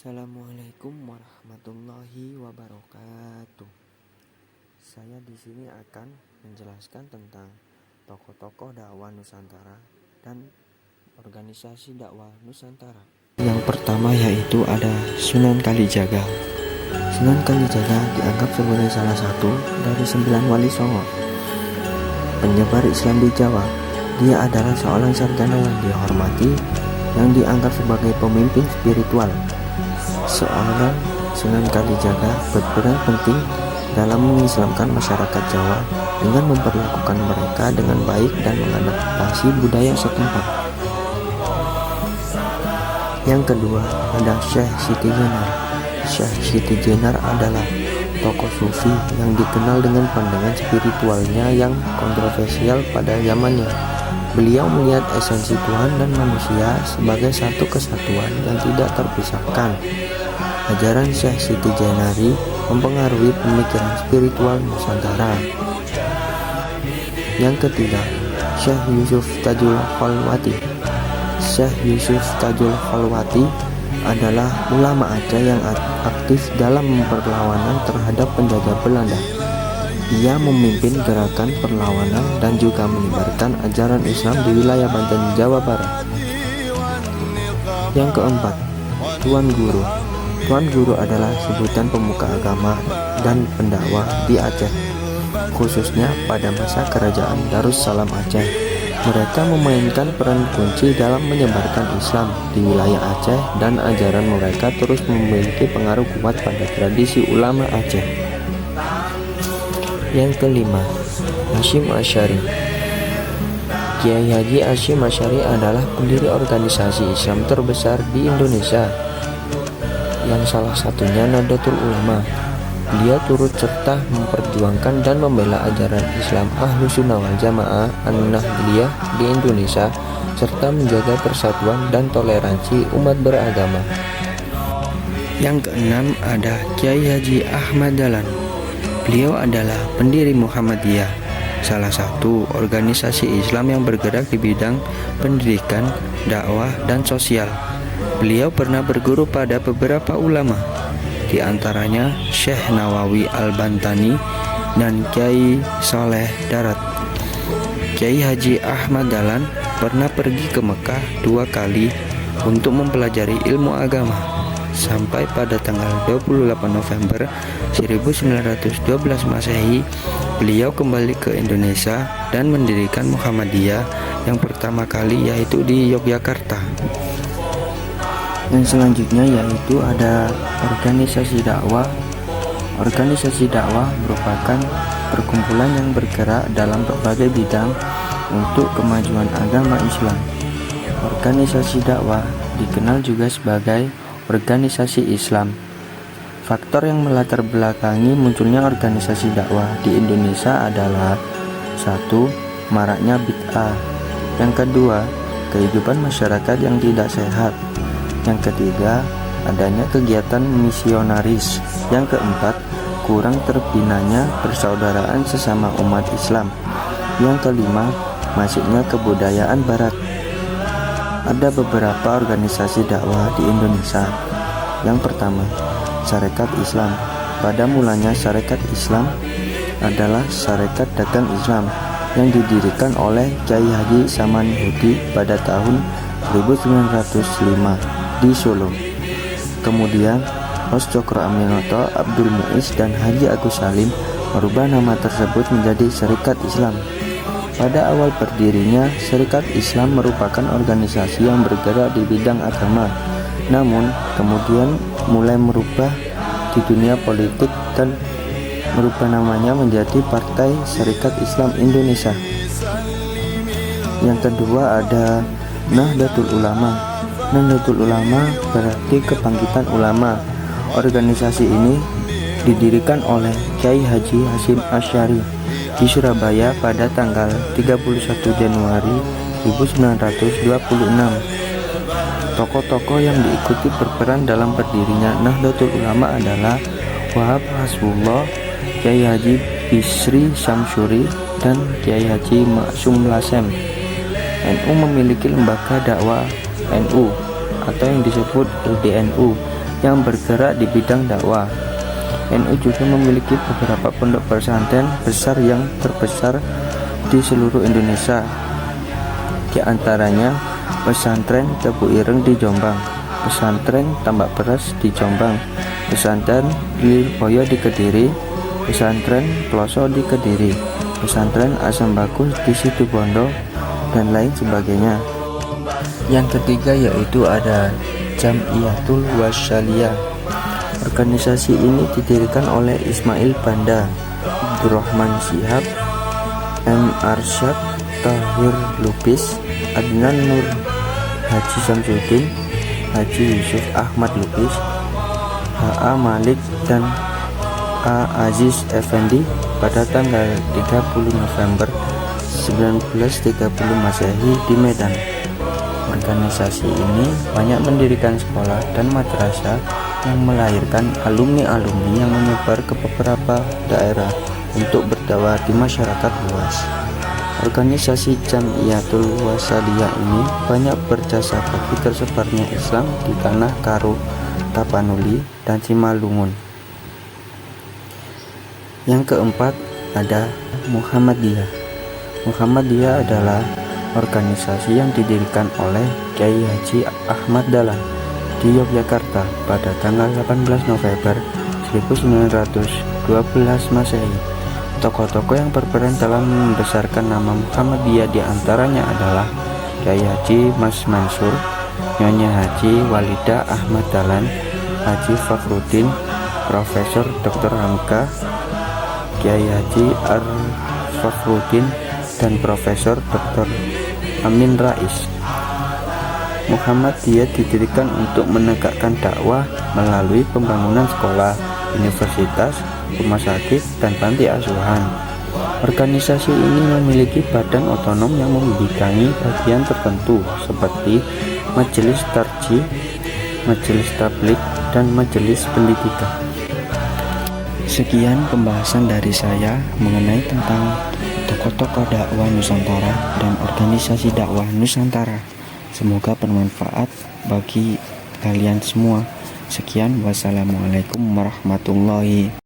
Assalamualaikum warahmatullahi wabarakatuh. Saya di sini akan menjelaskan tentang tokoh-tokoh dakwah Nusantara dan organisasi dakwah Nusantara. Yang pertama yaitu ada Sunan Kalijaga. Sunan Kalijaga dianggap sebagai salah satu dari 9 wali Songo, penyebar Islam di Jawa. Dia adalah seorang sarjana yang dihormati, yang dianggap sebagai pemimpin spiritual. Seorang Sunan Kalijaga berperan penting dalam mengislamkan masyarakat Jawa dengan memperlakukan mereka dengan baik dan mengadaptasi budaya setempat. Yang kedua ada Syekh Siti Jenar. Syekh Siti Jenar adalah tokoh sufi yang dikenal dengan pandangan spiritualnya yang kontroversial pada zamannya. Beliau melihat esensi Tuhan dan manusia sebagai satu kesatuan yang tidak terpisahkan. Ajaran Syekh Siti Jenari mempengaruhi pemikiran spiritual Nusantara. Yang ketiga, Syekh Yusuf Tajul Khalwati. Syekh Yusuf Tajul Khalwati adalah ulama Aceh yang aktif dalam perlawanan terhadap penjajah Belanda. Ia memimpin gerakan perlawanan dan juga menyebarkan ajaran Islam di wilayah Banten, Jawa Barat. Yang keempat, Tuan Guru. Tuan Guru adalah sebutan pemuka agama dan pendakwah di Aceh, khususnya pada masa kerajaan Darussalam Aceh. Mereka memainkan peran kunci dalam menyebarkan Islam di wilayah Aceh dan ajaran mereka terus memiliki pengaruh kuat pada tradisi ulama Aceh. Yang kelima, Hasyim Asy'ari. Kiai Haji Hasyim Asy'ari adalah pendiri organisasi Islam terbesar di Indonesia, yang salah satunya Nahdlatul Ulama. Beliau turut serta memperjuangkan dan membela ajaran Islam Ahlussunnah wal Jamaah An-Nahdliyah di Indonesia, serta menjaga persatuan dan toleransi umat beragama. Yang keenam ada Kiai Haji Ahmad Dahlan. Beliau adalah pendiri Muhammadiyah, salah satu organisasi Islam yang bergerak di bidang pendidikan, dakwah, dan sosial. Beliau pernah berguru pada beberapa ulama, di antaranya Syekh Nawawi Al-Bantani dan Kiai Saleh Darat. Kiai Haji Ahmad Dahlan pernah pergi ke Mekah 2 kali untuk mempelajari ilmu agama. Sampai pada tanggal 28 November 1912 Masehi, beliau kembali ke Indonesia dan mendirikan Muhammadiyah yang pertama kali, yaitu di Yogyakarta. Yang selanjutnya yaitu ada organisasi dakwah. Organisasi dakwah merupakan perkumpulan yang bergerak dalam berbagai bidang untuk kemajuan agama Islam. Organisasi dakwah dikenal juga sebagai organisasi Islam. Faktor yang melatar belakangi munculnya organisasi dakwah di Indonesia adalah 1. Maraknya bid'ah. Yang kedua, kehidupan masyarakat yang tidak sehat. Yang ketiga, adanya kegiatan misionaris. Yang keempat, kurang terbinanya persaudaraan sesama umat Islam. Yang kelima, masuknya kebudayaan barat. Ada beberapa organisasi dakwah di Indonesia. Yang pertama, Sarekat Islam. Pada mulanya Sarekat Islam adalah Sarekat Dagang Islam yang didirikan oleh Kiai Haji Saman Hudi pada tahun 1905 di Solo. Kemudian Hos Cokro Aminoto, Abdul Muiz, dan Haji Agus Salim merubah nama tersebut menjadi Serikat Islam. Pada awal berdirinya, Serikat Islam merupakan organisasi yang bergerak di bidang agama, namun kemudian mulai merubah di dunia politik dan merubah namanya menjadi Partai Serikat Islam Indonesia. Yang kedua ada Nahdlatul Ulama. Nahdlatul Ulama berarti kebangkitan ulama. Organisasi ini didirikan oleh Kiai Haji Hasyim Asy'ari di Surabaya pada tanggal 31 Januari 1926. Tokoh-tokoh yang diikuti berperan dalam berdirinya Nahdlatul Ulama adalah Wahab Hasbullah, Kiai Haji Bisri Syamsuri, dan Kiai Haji Maksum Lasem. NU memiliki lembaga dakwah NU atau yang disebut LDNU yang bergerak di bidang dakwah. NU juga memiliki beberapa pondok pesantren besar yang terbesar di seluruh Indonesia. Di antaranya Pesantren Tebu Ireng di Jombang, Pesantren Tambak Beras di Jombang, Pesantren Lirboyo di Kediri, Pesantren Ploso di Kediri, Pesantren Asam Bagus di Situbondo, dan lain sebagainya. Yang ketiga yaitu ada Jamiyatul Wasaliyah. Organisasi ini didirikan oleh Ismail Banda, Abdurrahman Syihab, M. Arsyad, Tahir Lubis, Adnan Nur, Haji Samsudin, Haji Yusuf Ahmad Lubis, H.A. Malik, dan A. Aziz Effendi pada tanggal 30 November 1930 Masehi di Medan. Organisasi ini banyak mendirikan sekolah dan madrasah yang melahirkan alumni-alumni yang menyebar ke beberapa daerah untuk berdakwah di masyarakat luas. Organisasi Jamiyatul Wasaliyah ini banyak berjasa bagi tersebarnya Islam di tanah Karo, Tapanuli, dan Simalungun. Yang keempat ada Muhammadiyah. Muhammadiyah adalah organisasi yang didirikan oleh Kiai Haji Ahmad Dahlan di Yogyakarta pada tanggal 18 November 1912 Masehi. Tokoh-tokoh yang berperan dalam membesarkan nama Muhammadiyah diantaranya adalah Kiai Haji Mas Mansur, Nyonya Haji Walidah Ahmad Dahlan, Haji Fakhruddin, Profesor Dr. Hamka, Kiai Haji Fakhruddin, dan Profesor Dr. Amin Rais. Muhammadiyah didirikan untuk menegakkan dakwah melalui pembangunan sekolah, universitas, rumah sakit, dan panti asuhan. Organisasi ini memiliki badan otonom yang membidangi bagian tertentu seperti Majelis Tarjih, Majelis Tabligh, dan Majelis Pendidikan. Sekian pembahasan dari saya mengenai tentang tokoh-tokoh dakwah Nusantara dan organisasi dakwah Nusantara. Semoga bermanfaat bagi kalian semua. Sekian, wassalamualaikum warahmatullahi